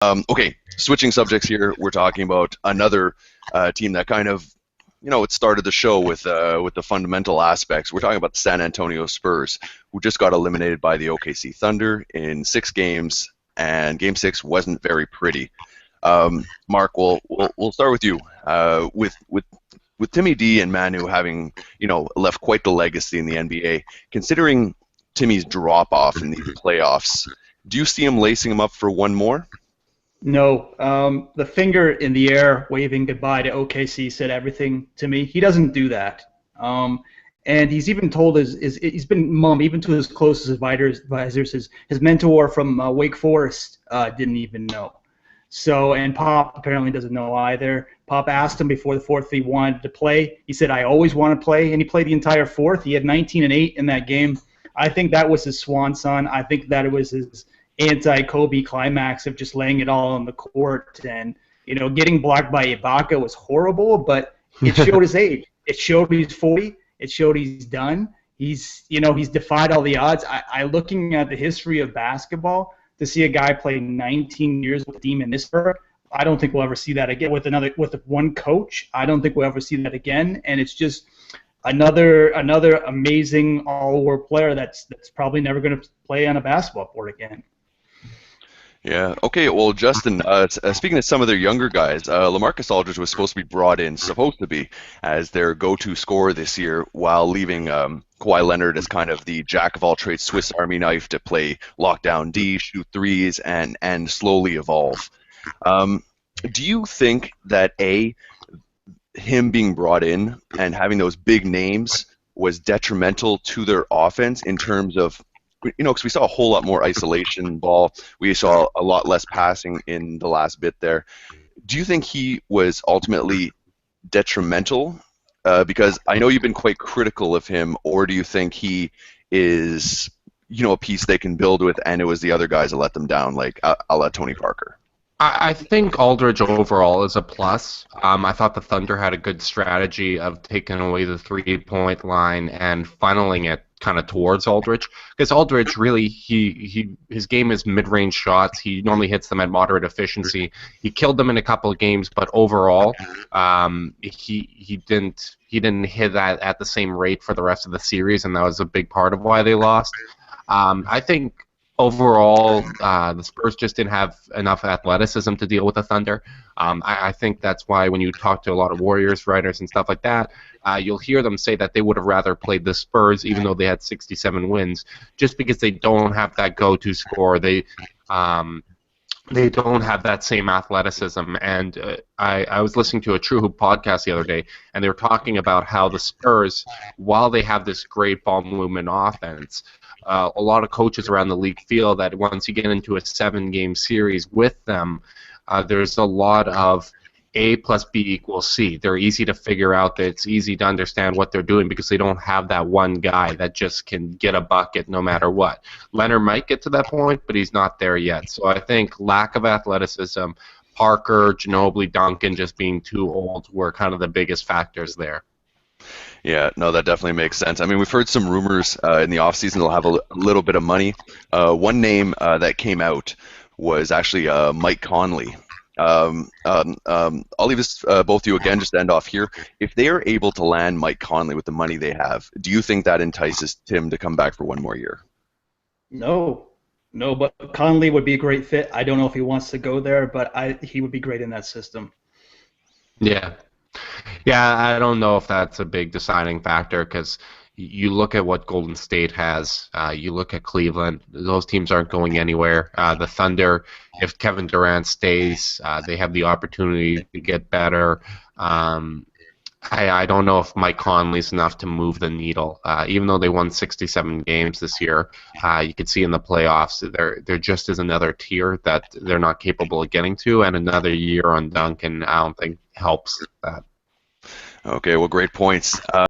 Okay, switching subjects here. We're talking about another team that kind of, it started the show with the fundamental aspects. We're talking about the San Antonio Spurs, who just got eliminated by the OKC Thunder in 6 games, and Game 6 wasn't very pretty. Mark, we'll start with you. With Timmy D and Manu having left quite the legacy in the NBA, considering Timmy's drop off in these playoffs, do you see him lacing him up for one more? No, the finger in the air waving goodbye to OKC said everything to me. He doesn't do that. And he's even told he's been mum, even to his closest advisors, his mentor from Wake Forest didn't even know. So, and Pop apparently doesn't know either. Pop asked him before the fourth if he wanted to play. He said, I always want to play, and he played the entire fourth. He had 19 and 8 in that game. I think that was his swan song. I think that it was his anti-Kobe climax of just laying it all on the court. And, getting blocked by Ibaka was horrible, but it showed his age. It showed he's 40. It showed he's done. He's defied all the odds. Looking at the history of basketball, to see a guy play 19 years with a team in this era, I don't think we'll ever see that again with one coach. I don't think we'll ever see that again. And it's just another amazing all-world player that's probably never going to play on a basketball court again. Yeah. Okay. Well, Justin, speaking of some of their younger guys, LaMarcus Aldridge was supposed to be as their go-to scorer this year, while leaving Kawhi Leonard as kind of the jack-of-all-trades Swiss Army knife to play lockdown D, shoot threes, and slowly evolve. Do you think that him being brought in and having those big names was detrimental to their offense in terms of, because we saw a whole lot more isolation ball. We saw a lot less passing in the last bit there. Do you think he was ultimately detrimental? Because I know you've been quite critical of him, or do you think he is, a piece they can build with, and it was the other guys that let them down, like a la Tony Parker? I think Aldridge overall is a plus. I thought the Thunder had a good strategy of taking away the three-point line and funneling it kind of towards Aldridge, because Aldridge really his game is mid-range shots. He normally hits them at moderate efficiency. He killed them in a couple of games, but overall, he didn't hit that at the same rate for the rest of the series, and that was a big part of why they lost. I think overall, the Spurs just didn't have enough athleticism to deal with the Thunder. I think that's why when you talk to a lot of Warriors writers and stuff like that, you'll hear them say that they would have rather played the Spurs, even though they had 67 wins, just because they don't have that go-to scorer. They don't have that same athleticism. And I was listening to a True Hoop podcast the other day, and they were talking about how the Spurs, while they have this great ball movement offense, a lot of coaches around the league feel that once you get into a 7-game series with them, there's a lot of A plus B equals C. They're easy to figure out. That it's easy to understand what they're doing because they don't have that one guy that just can get a bucket no matter what. Leonard might get to that point, but he's not there yet. So I think lack of athleticism, Parker, Ginobili, Duncan just being too old were kind of the biggest factors there. Yeah, no, that definitely makes sense. I mean, we've heard some rumors in the offseason they'll have a little bit of money. One name that came out was actually Mike Conley. I'll leave this both of you again just to end off here. If they are able to land Mike Conley with the money they have, do you think that entices Tim to come back for one more year? No, but Conley would be a great fit. I don't know if he wants to go there, but he would be great in that system. Yeah, I don't know if that's a big deciding factor because you look at what Golden State has, you look at Cleveland, those teams aren't going anywhere. The Thunder, if Kevin Durant stays, they have the opportunity to get better. I don't know if Mike Conley's enough to move the needle. Even though they won 67 games this year, you could see in the playoffs there just is another tier that they're not capable of getting to, and another year on Duncan I don't think helps that. Okay, well, great points.